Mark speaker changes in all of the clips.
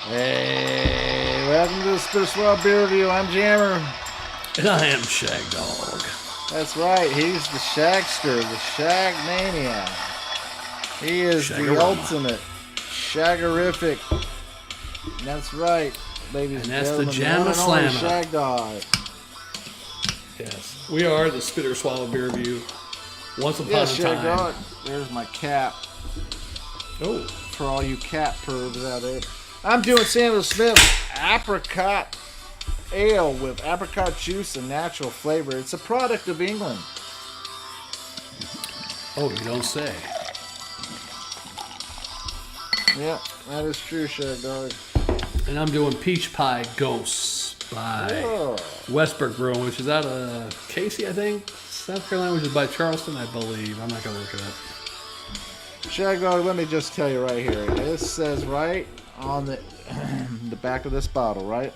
Speaker 1: Hey, welcome to the TSOSBR Beer Review. I'm Jammer.
Speaker 2: And I am Shagdog.
Speaker 1: That's right, he's the Shagster, the Shagmania. He is the ultimate Shagorific. That's right, ladies
Speaker 2: and that's the Jamma
Speaker 1: Slammer. Shagdog.
Speaker 2: Yes, we are the Spitter Swallow Beer Review. Once upon a time.
Speaker 1: Shagdog. There's my cap.
Speaker 2: Oh.
Speaker 1: For all you cat pervs out there. I'm doing Samuel Smith Apricot Ale with apricot juice and natural flavor. It's a product of England.
Speaker 2: Oh, you don't say.
Speaker 1: Yeah, that is true, Shagdog.
Speaker 2: And I'm doing Peach Pie Gose by Westbrook Brew, which is out of Casey, I think. South Carolina, which is by Charleston, I believe. I'm not going to look it up.
Speaker 1: Shagdog, let me just tell you right here. This says right on the the back of this bottle, right?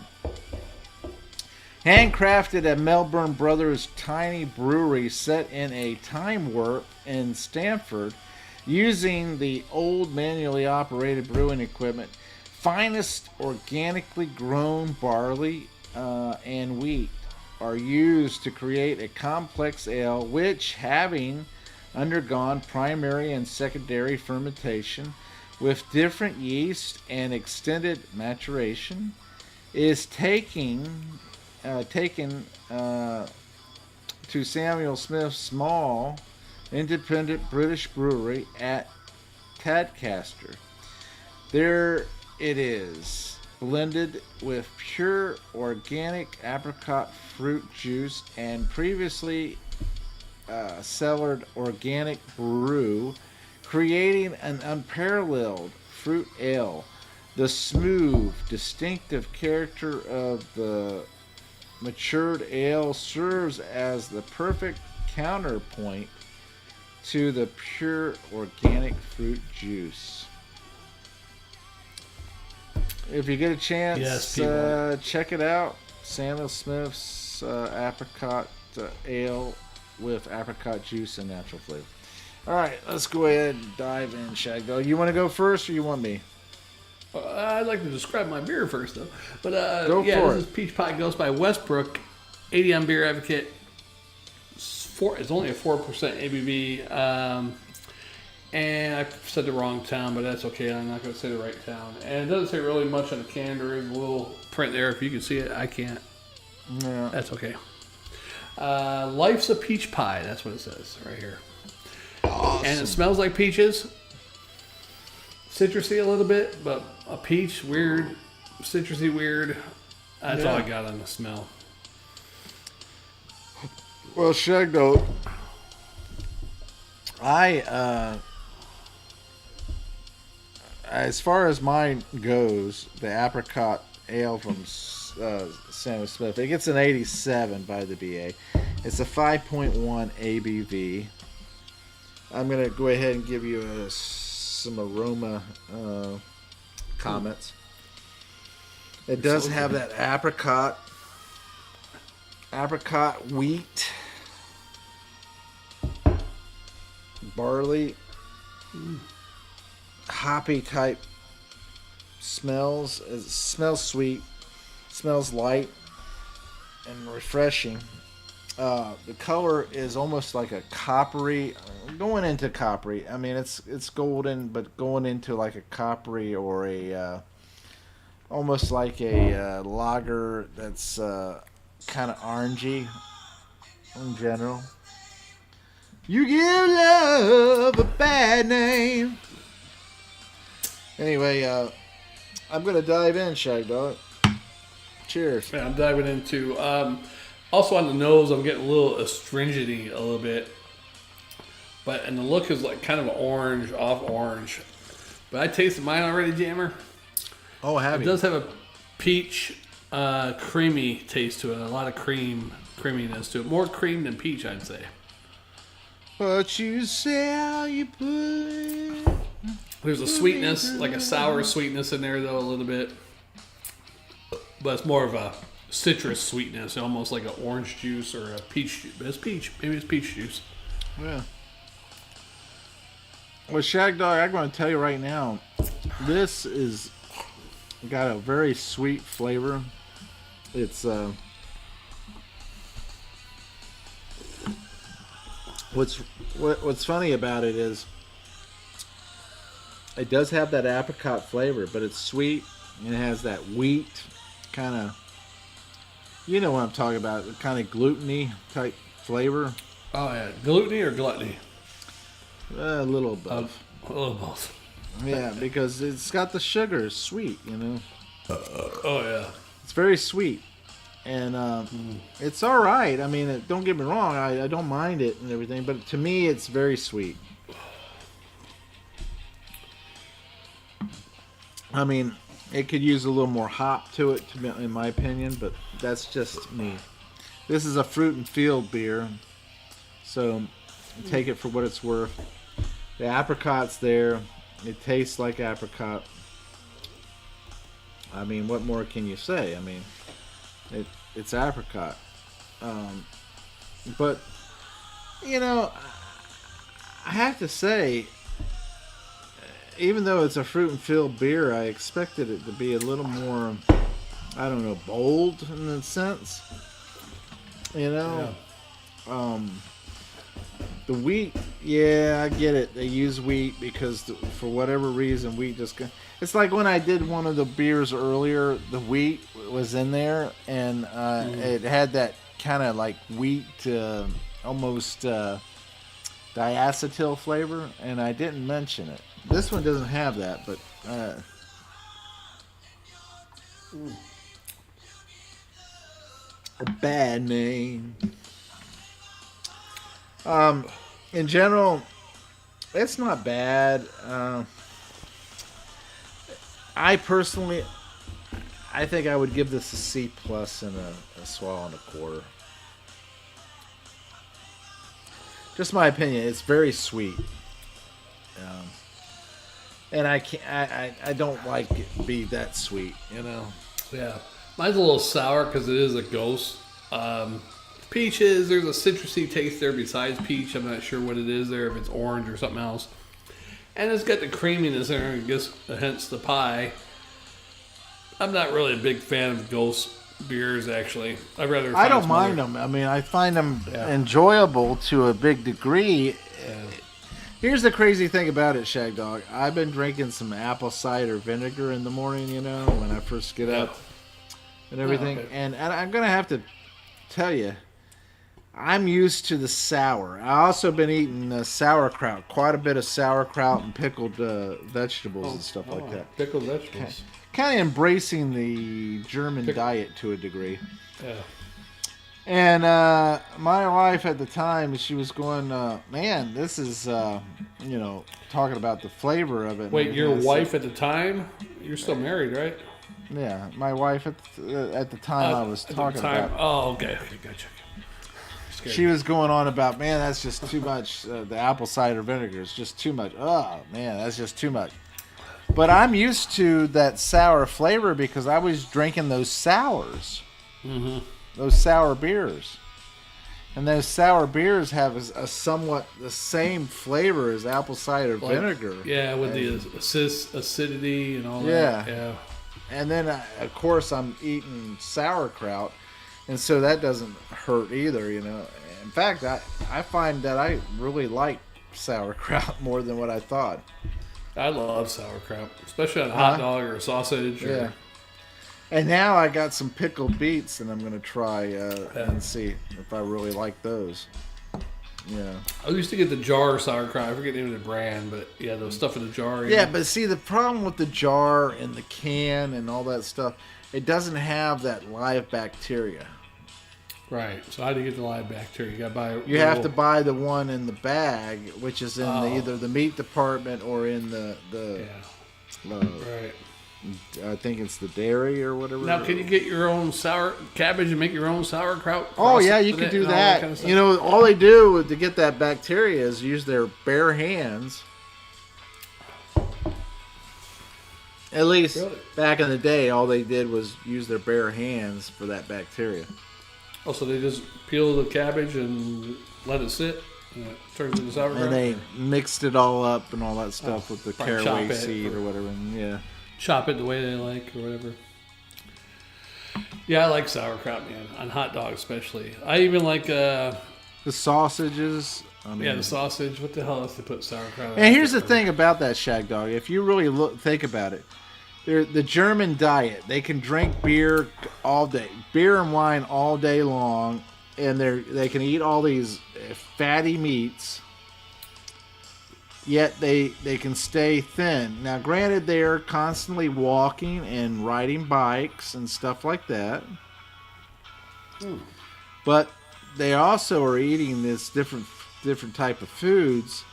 Speaker 1: Handcrafted at Melbourne Brothers Tiny Brewery set in a time warp in Stamford using the old manually operated brewing equipment. Finest organically grown barley and wheat are used to create a complex ale which, having undergone primary and secondary fermentation with different yeast and extended maturation, is taken to Samuel Smith's small independent British brewery at Tadcaster. There it is, blended with pure organic apricot fruit juice and previously cellared organic brew, creating an unparalleled fruit ale. The smooth, distinctive character of the matured ale serves as the perfect counterpoint to the pure organic fruit juice. If you get a chance, check it out. Samuel Smith's apricot ale with apricot juice and natural flavor. All right, let's go ahead and dive in, Shagdog. You want to go first, or you want me?
Speaker 2: I'd like to describe my beer first, though. But
Speaker 1: go for it.
Speaker 2: This is Peach Pie Gose by Westbrook, 80 on Beer Advocate. It's only a 4% ABV. And I said the wrong town, but that's okay. I'm not going to say the right town. And it doesn't say really much on the can. There is a little print there. If you can see it, I can't.
Speaker 1: Yeah.
Speaker 2: That's okay. Life's a peach pie. That's what it says right here.
Speaker 1: Awesome.
Speaker 2: And it smells like peaches. Citrusy a little bit, but a peach, weird. Citrusy, weird. That's all I got on the smell.
Speaker 1: Well, Shagdog, as far as mine goes, the apricot ale from Samuel Smith, it gets an 87 by the BA. It's a 5.1 ABV. I'm going to go ahead and give you some aroma comments. It does have that apricot wheat, barley, hoppy type smells. It smells sweet, smells light and refreshing. The color is almost like a coppery, going into coppery. I mean, it's golden, but going into like a coppery or a almost like a lager that's kind of orangey in general. You give love a bad name. Anyway, I'm gonna dive in, Shagdog. Cheers.
Speaker 2: Yeah, I'm diving into. Also on the nose, I'm getting a little astringency a little bit, and the look is like kind of orange, off orange. But I tasted mine already, Jammer.
Speaker 1: Oh, have you?
Speaker 2: It does have a peach, creamy taste to it. A lot of creaminess to it. More cream than peach, I'd say.
Speaker 1: But you say how you put it.
Speaker 2: There's a sweetness, like a sour sweetness in there, though, a little bit. But it's more of a citrus sweetness, almost like an orange juice or a peach juice. But it's peach. Maybe it's peach juice.
Speaker 1: Yeah. Well, Shagdog, I'm going to tell you right now, this is got a very sweet flavor. It's what's funny about it is it does have that apricot flavor, but it's sweet and it has that wheat kind of, you know what I'm talking about, kind of gluten-y type flavor.
Speaker 2: Oh yeah, gluten-y or gluttony?
Speaker 1: A little both.
Speaker 2: A little both.
Speaker 1: Yeah, because it's got the sugar, it's sweet, you know.
Speaker 2: Oh yeah,
Speaker 1: it's very sweet, and it's all right. I mean, don't get me wrong, I don't mind it and everything, but to me, it's very sweet. I mean, it could use a little more hop to it, in my opinion, but that's just me. This is a fruit and field beer, so take it for what it's worth. The apricot's there. It tastes like apricot. I mean, what more can you say? I mean, it's apricot. But, you know, I have to say, even though it's a fruit and field beer, I expected it to be a little more, I don't know, bold in a sense. You know? Yeah. The wheat, yeah, I get it. They use wheat because for whatever reason, wheat just... It's like when I did one of the beers earlier, the wheat was in there, and it had that kind of like wheat, almost diacetyl flavor, and I didn't mention it. This one doesn't have that, but... a bad name. In general, it's not bad. I personally, I think I would give this a C plus and a swallow and a quarter. Just my opinion. It's very sweet, and I don't like it be that sweet. You know.
Speaker 2: Yeah, mine's a little sour because it is a ghost. Peaches, there's a citrusy taste there besides peach. I'm not sure what it is there, if it's orange or something else. And it's got the creaminess there, I guess, hence the pie. I'm not really a big fan of ghost beers, actually. I
Speaker 1: don't mind them. I mean, I find them enjoyable to a big degree. Yeah. Here's the crazy thing about it, Shagdog. I've been drinking some apple cider vinegar in the morning, you know, when I first get up and everything. Oh, okay. And I'm going to have to tell you, I'm used to the sour. I also been eating sauerkraut, quite a bit of sauerkraut and pickled vegetables and stuff like that.
Speaker 2: Pickled vegetables.
Speaker 1: Kind of embracing the German diet to a degree.
Speaker 2: Yeah.
Speaker 1: And my wife at the time, she was going, man, this is, you know, talking about the flavor of it.
Speaker 2: Wait, your wife at the time? You're still married, right?
Speaker 1: Yeah, my wife at the time I was talking about.
Speaker 2: Oh, okay, gotcha.
Speaker 1: She was going on about, man, that's just too much. The apple cider vinegar is just too much. Oh, man, that's just too much. But I'm used to that sour flavor because I was drinking those sours. Mm-hmm. Those sour beers. And those sour beers have a somewhat the same flavor as apple cider vinegar.
Speaker 2: Yeah, with the acidity and all that. Yeah.
Speaker 1: And then, of course, I'm eating sauerkraut. And so that doesn't hurt either, you know. In fact, I find that I really like sauerkraut more than what I thought.
Speaker 2: I love sauerkraut, especially on a hot dog or a sausage.
Speaker 1: Yeah. And now I got some pickled beets, and I'm going to try and see if I really like those. Yeah.
Speaker 2: I used to get the jar sauerkraut. I forget the name of the brand, but yeah, the stuff in the jar.
Speaker 1: Yeah, but see, the problem with the jar and the can and all that stuff, it doesn't have that live bacteria.
Speaker 2: Right. So how do you get the live bacteria? You got to buy.
Speaker 1: You have to buy the one in the bag, which is in either the meat department or in the
Speaker 2: right.
Speaker 1: I think it's the dairy or whatever.
Speaker 2: Now, can you get your own sour cabbage and make your own sauerkraut?
Speaker 1: Oh yeah, you can do that. Kind of you know, all they do to get that bacteria is use their bare hands. At least back in the day, all they did was use their bare hands for that bacteria.
Speaker 2: Oh, so they just peel the cabbage and let it sit, and it turns into sauerkraut?
Speaker 1: And they mixed it all up and all that stuff with the caraway seed or whatever. And
Speaker 2: chop it the way they like or whatever. Yeah, I like sauerkraut, man. On hot dogs, especially. I even like
Speaker 1: The sausages. I mean,
Speaker 2: the sausage. What the hell else they put sauerkraut?
Speaker 1: And here's the thing about that Shagdog. If you really think about it, the German diet. They can drink beer all day, beer and wine all day long, and they can eat all these fatty meats. Yet they can stay thin. Now, granted, they are constantly walking and riding bikes and stuff like that. But they also are eating this different type of foods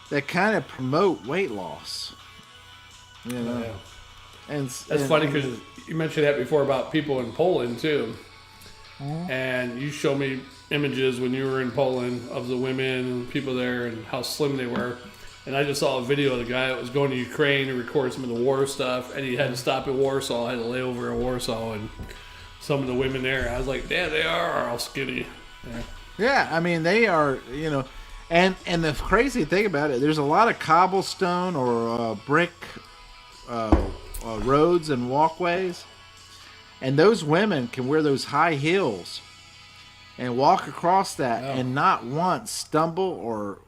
Speaker 1: that kind of promote weight loss. You know, and
Speaker 2: that's funny because you mentioned that before about people in Poland too, and you showed me images when you were in Poland of the women and people there and how slim they were. And I just saw a video of the guy that was going to Ukraine to record some of the war stuff, and he had to stop in Warsaw, had to lay over in Warsaw, and some of the women there, I was like, damn, they are all skinny.
Speaker 1: Yeah, I mean, they are, you know, and the crazy thing about it, there's a lot of cobblestone or brick roads and walkways, and those women can wear those high heels and walk across that and not once stumble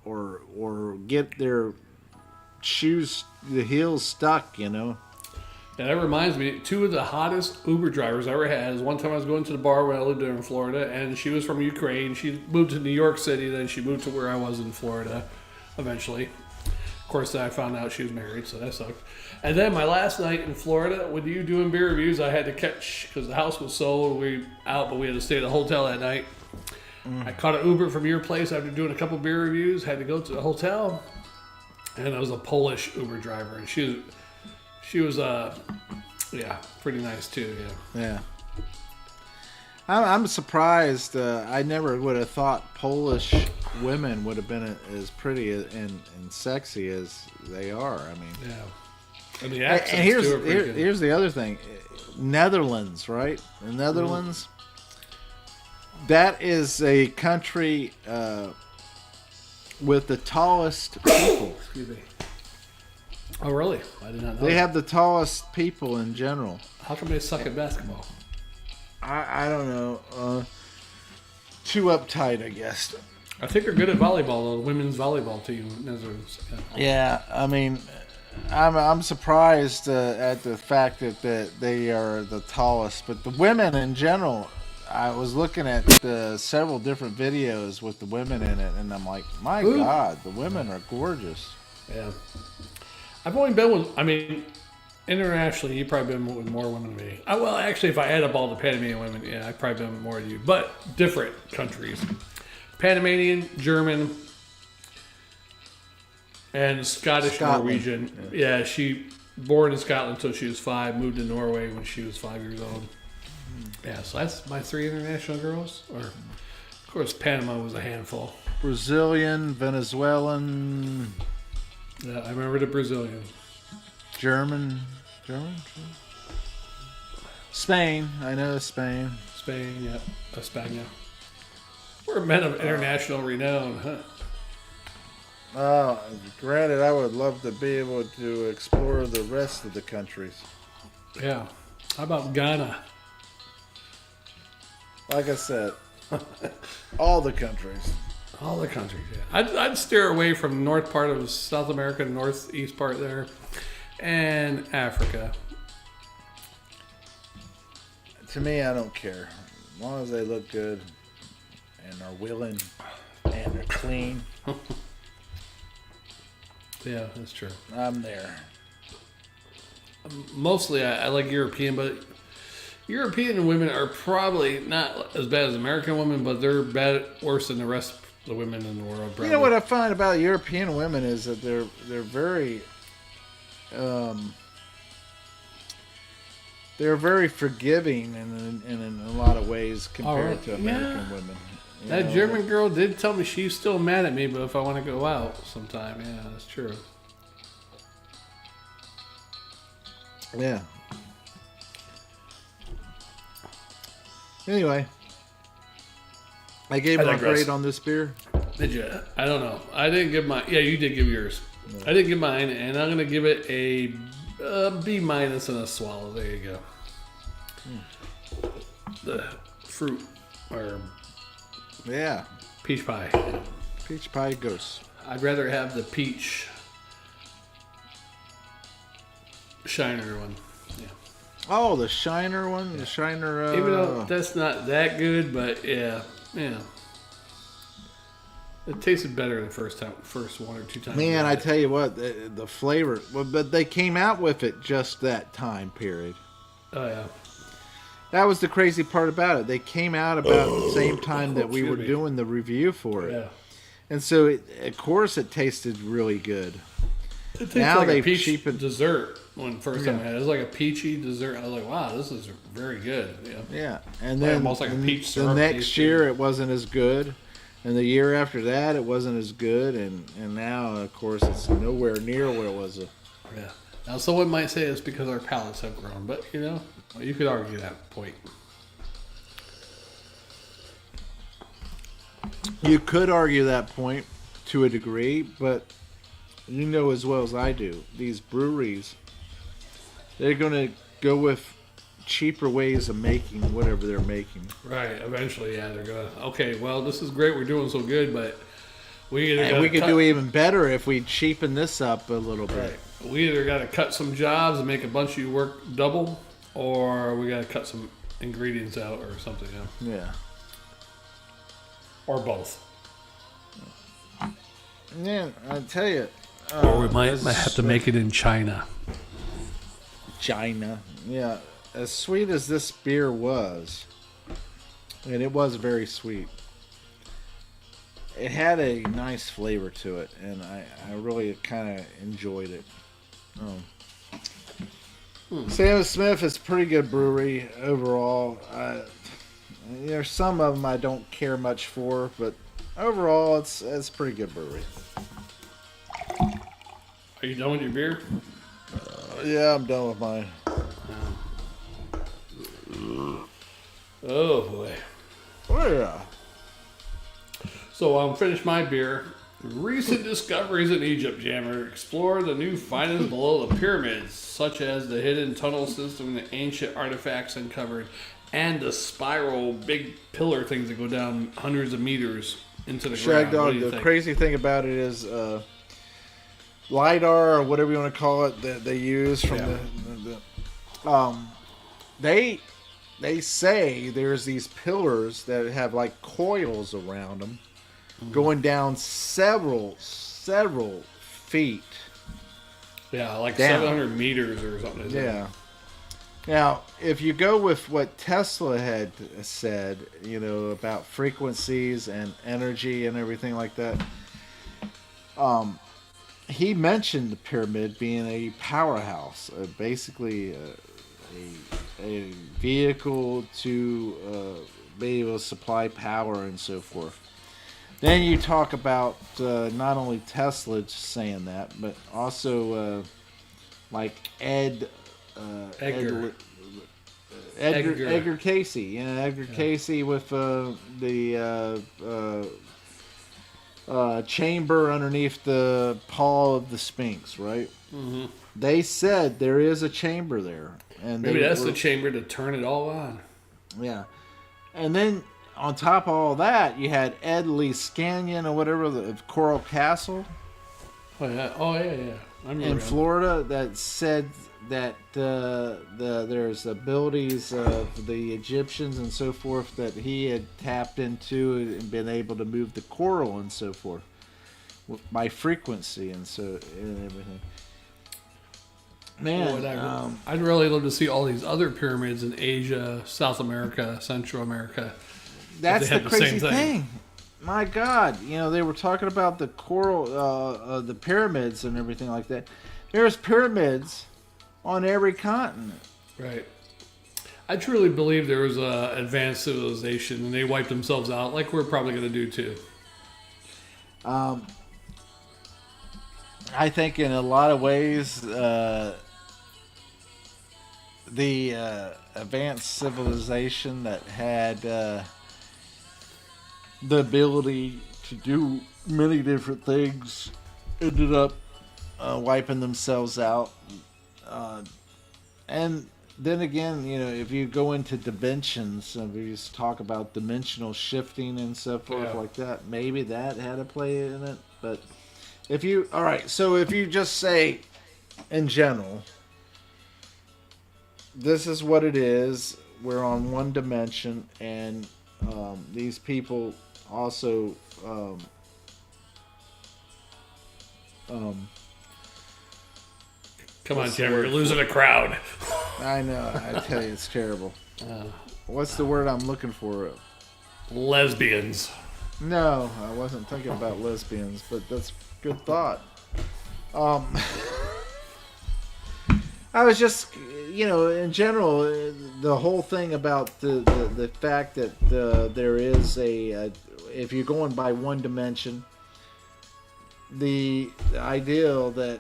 Speaker 1: or get their shoes, the heels stuck, you know.
Speaker 2: And that reminds me, two of the hottest Uber drivers I ever had is one time I was going to the bar when I lived there in Florida, and she was from Ukraine. She moved to New York City, then she moved to where I was in Florida eventually. Of course, then I found out she was married, so that sucked. And then my last night in Florida, with you doing beer reviews, I had to catch, because the house was sold, we out, but we had to stay at a hotel that night. I caught an Uber from your place after doing a couple beer reviews, had to go to the hotel, and it was a Polish Uber driver, and she was pretty nice too.
Speaker 1: Yeah. I'm surprised. I never would have thought Polish women would have been as pretty and sexy as they are. I mean,
Speaker 2: yeah. And the accents
Speaker 1: here's the other thing. Netherlands, right? The Netherlands. That is a country with the tallest people.
Speaker 2: Excuse me. Oh, really? I did not know.
Speaker 1: They have the tallest people in general.
Speaker 2: How come they suck at basketball?
Speaker 1: I don't know. Too uptight, I guess.
Speaker 2: I think they're good at volleyball, though. The women's volleyball team.
Speaker 1: Yeah, I mean, I'm surprised at the fact that they are the tallest. But the women in general, I was looking at several different videos with the women in it, and I'm like, my God, the women are gorgeous.
Speaker 2: Yeah. I've only been with, internationally, you've probably been with more women than me. Well, actually, if I add up all the Panamanian women, yeah, I've probably been with more than you. But different countries. Panamanian, German, and Scottish Norwegian. Yeah, she born in Scotland until she was 5, moved to Norway when she was 5 years old. Yeah, so that's my 3 international girls. Or, of course, Panama was a handful.
Speaker 1: Brazilian, Venezuelan.
Speaker 2: Yeah, I remember the Brazilian.
Speaker 1: German. Spain. I know Spain.
Speaker 2: Spain, yeah. España. We're men of international renown, huh?
Speaker 1: Granted, I would love to be able to explore the rest of the countries.
Speaker 2: Yeah. How about Ghana?
Speaker 1: Like I said, all the countries.
Speaker 2: All the countries, yeah. I'd steer away from the north part of South America, the northeast part there, and Africa.
Speaker 1: To me, I don't care. As long as they look good and are willing and are clean.
Speaker 2: Yeah, that's true.
Speaker 1: I'm there.
Speaker 2: Mostly, I like European, but European women are probably not as bad as American women, but they're worse than the rest of the women in the world. Probably.
Speaker 1: You know what I find about European women is that they're very forgiving in a lot of ways compared to American women.
Speaker 2: That German girl did tell me she's still mad at me, but if I want to go out sometime, yeah, that's true.
Speaker 1: Yeah. Anyway, I gave my grade on this beer.
Speaker 2: Did you? I don't know. I didn't give mine. Yeah, you did give yours. No. I didn't give mine, and I'm going to give it a B minus and a swallow. There you go. The fruit or
Speaker 1: Yeah.
Speaker 2: peach pie.
Speaker 1: Peach Pie Gose.
Speaker 2: I'd rather have the peach shiner one. Yeah.
Speaker 1: Oh, the Shiner one? The Shiner...
Speaker 2: Even though that's not that good, but yeah. It tasted better the first one or two times.
Speaker 1: Man, I tell you what, the flavor... Well, but they came out with it just that time period.
Speaker 2: Oh, yeah.
Speaker 1: That was the crazy part about it. They came out about the same time that we were
Speaker 2: Excuse me.
Speaker 1: doing the review for it.
Speaker 2: Yeah.
Speaker 1: And so, of course, it tasted really good.
Speaker 2: It tastes
Speaker 1: Now
Speaker 2: like a
Speaker 1: they've
Speaker 2: peach
Speaker 1: cheapened...
Speaker 2: dessert when first time I had it. It was like a peachy dessert. I was like, wow, this is very good. Yeah.
Speaker 1: Yeah. And then
Speaker 2: almost like a peach
Speaker 1: the
Speaker 2: syrup
Speaker 1: next
Speaker 2: taste.
Speaker 1: year, it wasn't as good. And the year after that, it wasn't as good. And now, of course, it's nowhere near what it was.
Speaker 2: Yeah. Now, someone might say it's because our palates have grown, but well, you could argue that point.
Speaker 1: You could argue that point to a degree, but you know as well as I do, these breweries, they're going to go with cheaper ways of making whatever they're making.
Speaker 2: Right. Eventually, yeah, they're going to, okay, well, this is great. We're doing so good, but we either
Speaker 1: And we could
Speaker 2: cut,
Speaker 1: do even better if we cheapen this up a little bit.
Speaker 2: right. We either got to cut some jobs and make a bunch of you work double, or we got to cut some ingredients out or something,
Speaker 1: Yeah.
Speaker 2: or both.
Speaker 1: Yeah, I tell you.
Speaker 2: Or we might have to make it in China.
Speaker 1: China. Yeah. As sweet as this beer was, and it was very sweet, it had a nice flavor to it, and I really kind of enjoyed it. Sam Smith is a pretty good brewery overall. There's some of them I don't care much for, but overall it's a pretty good brewery.
Speaker 2: Are you done with your beer?
Speaker 1: Yeah, I'm done with mine.
Speaker 2: Oh boy.
Speaker 1: Oh yeah.
Speaker 2: So finished my beer. Recent discoveries in Egypt, Jammer. Explore the new findings below the pyramids, such as the hidden tunnel system, the ancient artifacts uncovered, and the spiral big pillar things that go down hundreds of meters into the ground. What do
Speaker 1: Shagdog,
Speaker 2: you
Speaker 1: the
Speaker 2: think?
Speaker 1: crazy thing about it is LiDAR or whatever you want to call it that they use from they say there's these pillars that have like coils around them going down several feet.
Speaker 2: Yeah, like
Speaker 1: down.
Speaker 2: 700 meters or something. Isn't it?
Speaker 1: Yeah. Now, if you go with what Tesla had said, about frequencies and energy and everything like that, he mentioned the pyramid being a powerhouse, basically a vehicle to be able to supply power and so forth. Then you talk about not only Tesla saying that, but also like Edgar Casey. Edgar Casey with the chamber underneath the paw of the Sphinx, right?
Speaker 2: Mm-hmm.
Speaker 1: They said there is a chamber there, and
Speaker 2: Maybe that's the chamber to turn it all on.
Speaker 1: Yeah, and then on top of all that, you had Ed Lee Scanlon or whatever of Coral Castle.
Speaker 2: Oh yeah, I remember
Speaker 1: in
Speaker 2: him.
Speaker 1: Florida that said that there's abilities of the Egyptians and so forth that he had tapped into and been able to move the coral and so forth by frequency and everything. Man,
Speaker 2: I'd really love to see all these other pyramids in Asia, South America, Central America.
Speaker 1: That's
Speaker 2: they
Speaker 1: the
Speaker 2: have
Speaker 1: crazy
Speaker 2: same
Speaker 1: thing. My God, they were talking about the coral, the pyramids and everything like that. There's pyramids on every continent.
Speaker 2: Right. I truly believe there was a advanced civilization and they wiped themselves out, like we're probably going to do too.
Speaker 1: I think in a lot of ways, the advanced civilization that had the ability to do many different things ended up wiping themselves out. And then again, if you go into dimensions, we just talk about dimensional shifting and so forth like that. Maybe that had a play in it. But all right, so if you just say, in general, this is what it is. We're on one dimension, and these people also.
Speaker 2: Come on, Tim, you're losing a crowd.
Speaker 1: I know. I tell you, it's terrible. What's the word I'm looking for?
Speaker 2: Lesbians.
Speaker 1: No, I wasn't thinking about lesbians, but that's a good thought. I was just, in general, the whole thing about the fact that there is if you're going by one dimension, the ideal that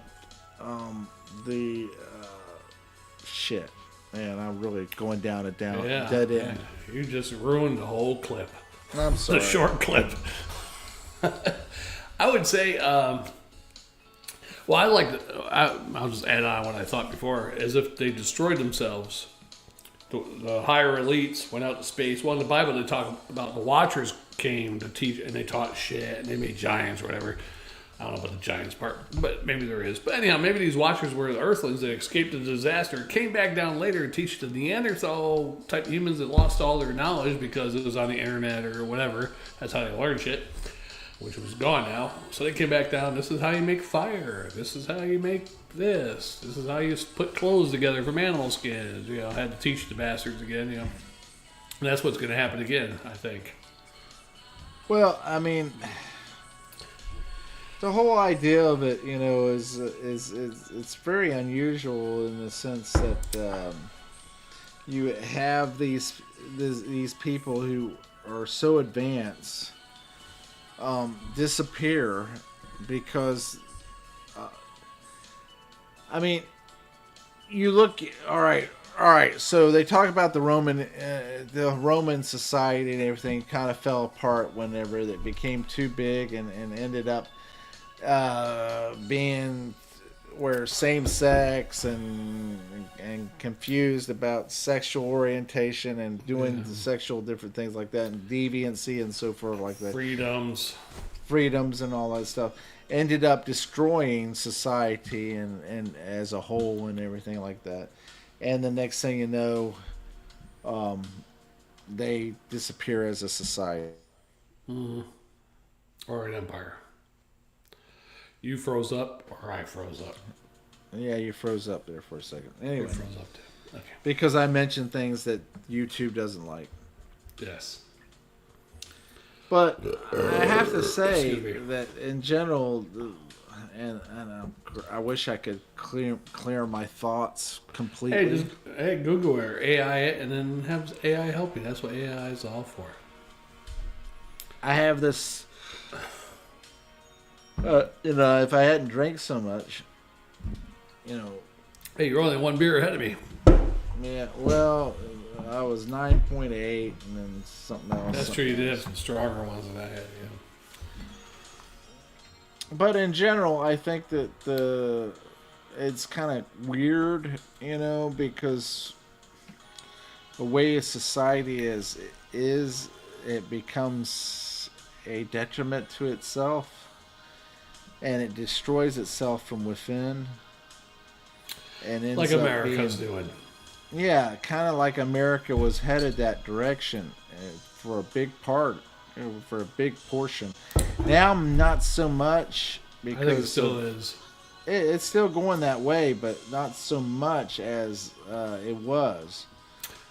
Speaker 1: shit, man, I'm really going down a dead end.
Speaker 2: You just ruined the whole clip.
Speaker 1: I'm sorry.
Speaker 2: The short clip. I would say, I'll just add on what I thought before, as if they destroyed themselves. The higher elites went out to space. Well, in the Bible, they talk about the Watchers came to teach, and they taught shit, and they made giants or whatever. I don't know about the giants part, but maybe there is. But anyhow, maybe these Watchers were the Earthlings that escaped the disaster, came back down later to teach the Neanderthal type humans that lost all their knowledge because it was on the internet or whatever. That's how they learned shit, which was gone now. So they came back down. This is how you make fire. This is how you make this. This is how you put clothes together from animal skins. Had to teach the bastards again. And that's what's going to happen again, I think.
Speaker 1: Well, I mean, the whole idea of it, is it's very unusual in the sense that you have these people who are so advanced disappear because, I mean, you look. All right. So they talk about the Roman society and everything kind of fell apart whenever it became too big and ended up being where same sex and confused about sexual orientation and doing sexual different things like that and deviancy and so forth like that. Freedoms and all that stuff ended up destroying society and as a whole and everything like that. And the next thing you know, they disappear as a society.
Speaker 2: Mm-hmm. Or an empire. You froze up, or I froze up.
Speaker 1: Yeah, you froze up there for a second. Anyway,
Speaker 2: you froze up too. Okay.
Speaker 1: Because I mentioned things that YouTube doesn't like.
Speaker 2: Yes.
Speaker 1: But I have to say that in general, and I wish I could clear my thoughts completely.
Speaker 2: Hey, Google or AI it, and then have AI help you. That's what AI is all for.
Speaker 1: I have this. If I hadn't drank so much,
Speaker 2: Hey, you're only one beer ahead of me.
Speaker 1: Yeah, well, I was 9.8 and then something else.
Speaker 2: That's true. You did have some stronger ones than I had. Yeah.
Speaker 1: But in general, I think that it's kind of weird, because the way society is it becomes a detriment to itself. And it destroys itself from within. And ends
Speaker 2: like America's doing.
Speaker 1: Yeah, kind of like America was headed that direction for a big part, for a big portion. Now, not so much because
Speaker 2: I think it still is.
Speaker 1: It's still going that way, but not so much as it was.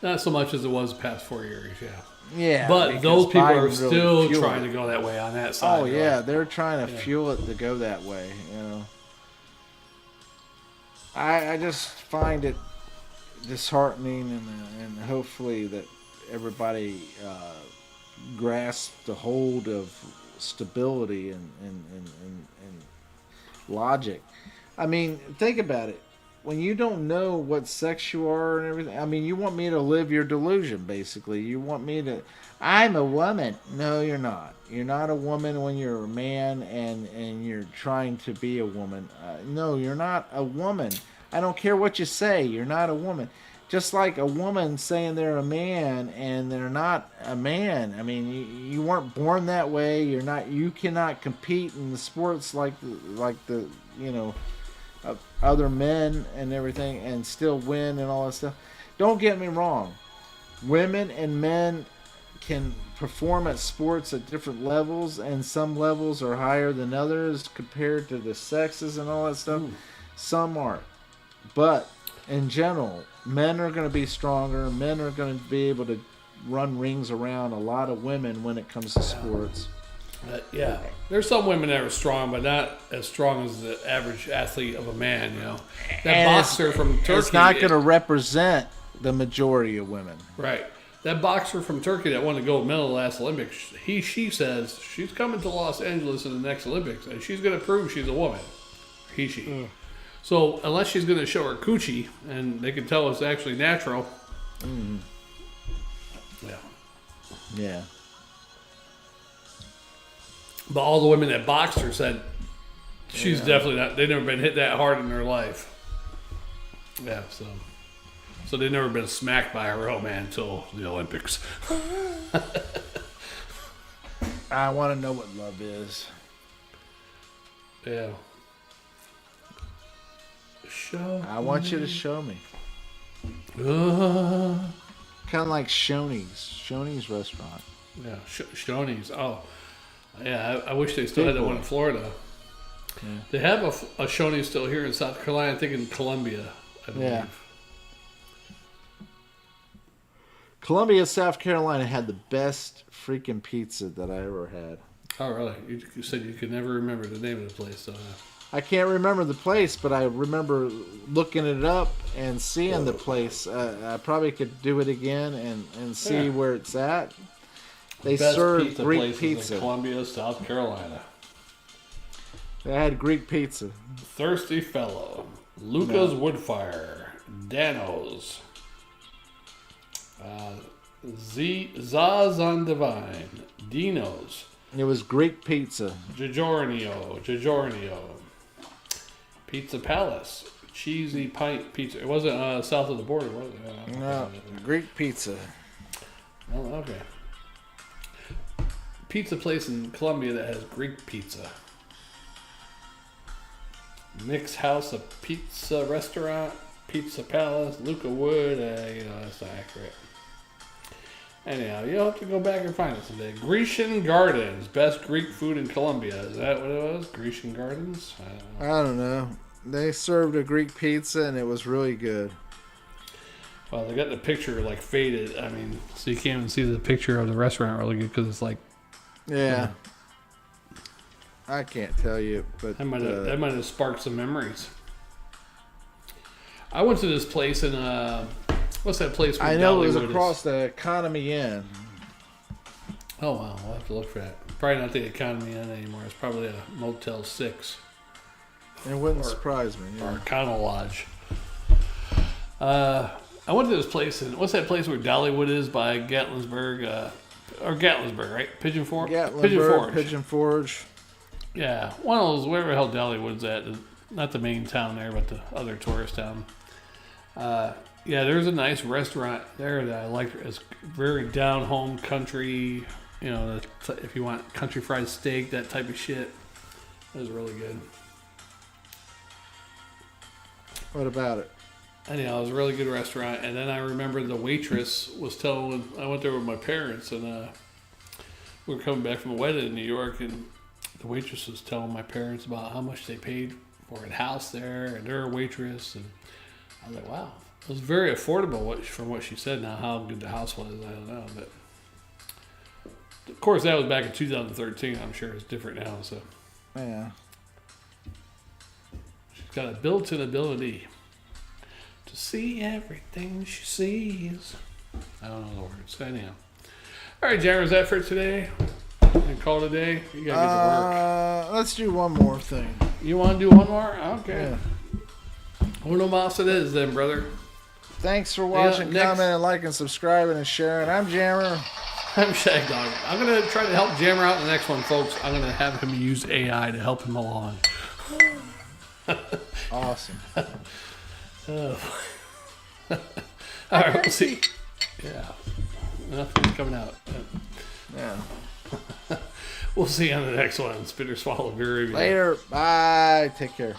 Speaker 2: Not so much as it was the past 4 years, yeah.
Speaker 1: Yeah,
Speaker 2: but those people
Speaker 1: Biden
Speaker 2: are still
Speaker 1: really
Speaker 2: trying to go that way on that side.
Speaker 1: Oh yeah, they're trying to fuel it to go that way. I just find it disheartening, and hopefully that everybody grasps the hold of stability and logic. I mean, think about it. When you don't know what sex you are and everything, I mean, you want me to live your delusion, basically. You want me to, I'm a woman. No, you're not. You're not a woman when you're a man and you're trying to be a woman. No, you're not a woman. I don't care what you say. You're not a woman. Just like a woman saying they're a man and they're not a man. I mean, you weren't born that way. You're not. You cannot compete in the sports like the other men and everything and still win and all that stuff. Don't get me wrong. Women and men can perform at sports at different levels, and some levels are higher than others compared to the sexes and all that stuff. Some aren't. But in general, men are going to be stronger. Men are going to be able to run rings around a lot of women when it comes to sports.
Speaker 2: Yeah, there's some women that are strong, but not as strong as the average athlete of a man. That
Speaker 1: And
Speaker 2: boxer from Turkey.
Speaker 1: It's not going to represent the majority of women.
Speaker 2: Right. That boxer from Turkey that won the gold medal last Olympics, she says she's coming to Los Angeles in the next Olympics, and she's going to prove she's a woman. She. So unless she's going to show her coochie, and they can tell it's actually natural. Yeah.
Speaker 1: Yeah.
Speaker 2: But all the women that boxed her said she's definitely not. They've never been hit that hard in their life. Yeah, so they've never been smacked by a real man until the Olympics.
Speaker 1: I want to know what love is.
Speaker 2: Yeah.
Speaker 1: I want you to show me. Kind of like Shoney's restaurant.
Speaker 2: Yeah, Shoney's. Oh, yeah. I wish they still had that one in Florida. Yeah. They have a Shoney's still here in South Carolina. I think in Columbia, I believe.
Speaker 1: Yeah. Columbia, South Carolina had the best freaking pizza that I ever had.
Speaker 2: Oh, really? You said you could never remember the name of the place, so...
Speaker 1: I can't remember the place, but I remember looking it up and seeing the place. I probably could do it again and see where it's at. They serve Greek pizza.
Speaker 2: In Columbia, South Carolina.
Speaker 1: They had Greek pizza.
Speaker 2: Thirsty Fellow, Luca's Woodfire, Dano's, Zaz on Divine, Dino's.
Speaker 1: It was Greek pizza.
Speaker 2: Giorgio. Pizza Palace, cheesy pint pizza. It wasn't south of the border, was it?
Speaker 1: No, Greek pizza.
Speaker 2: Oh, okay. Pizza place in Columbia that has Greek pizza. Mixed House of Pizza Restaurant, Pizza Palace, Luca Wood. That's not accurate. Anyhow, you'll have to go back and find it someday. Grecian Gardens, best Greek food in Columbia. Is that what it was? Grecian Gardens?
Speaker 1: I don't know. They served a Greek pizza and it was really good.
Speaker 2: Well, they got the picture like faded. I mean, so you can't even see the picture of the restaurant really good because it's like.
Speaker 1: Yeah. I can't tell you, but
Speaker 2: that might have sparked some memories. I went to this place in what's that place?
Speaker 1: I know it was across the Economy Inn.
Speaker 2: Oh wow, we'll have to look for that. Probably not the Economy Inn anymore. It's probably a Motel 6.
Speaker 1: It wouldn't surprise me.
Speaker 2: Or Econo Lodge. I went to this place in what's that place where Dollywood is by Gatlinburg, or Gatlinburg, right? Pigeon Forge.
Speaker 1: Pigeon Forge.
Speaker 2: Yeah, one of those wherever the hell Dollywood's at. Not the main town there, but the other tourist town. Yeah, there's a nice restaurant there that I like. It's very down home country. You know, if you want country fried steak, that type of shit. It was really good.
Speaker 1: What about it?
Speaker 2: Anyhow, it was a really good restaurant. And then I remember the waitress was telling, I went there with my parents, and we were coming back from a wedding in New York, and the waitress was telling my parents about how much they paid for a house there, and they're a waitress. And I was like, wow. It was very affordable from what she said. Now, how good the house was, I don't know. But of course, that was back in 2013. I'm sure it's different now. So
Speaker 1: yeah,
Speaker 2: she's got a built-in ability to see everything she sees. I don't know the words. Anyhow, all right, Jared, is that for today? And call it a day. You gotta get to work.
Speaker 1: Let's do one more thing.
Speaker 2: You want to do one more? Okay.
Speaker 1: Yeah.
Speaker 2: Uno mas it is, then, brother.
Speaker 1: Thanks for watching, commenting, liking, subscribing, and sharing. I'm Jammer.
Speaker 2: I'm Shagdog. I'm going to try to help Jammer out in the next one, folks. I'm going to have him use AI to help him along.
Speaker 1: Awesome.
Speaker 2: Oh. All right, we'll see. Yeah, nothing's coming out.
Speaker 1: Yeah.
Speaker 2: We'll see you on the next one. Spitter Swallow Beer Review.
Speaker 1: Later. Bye. Take care.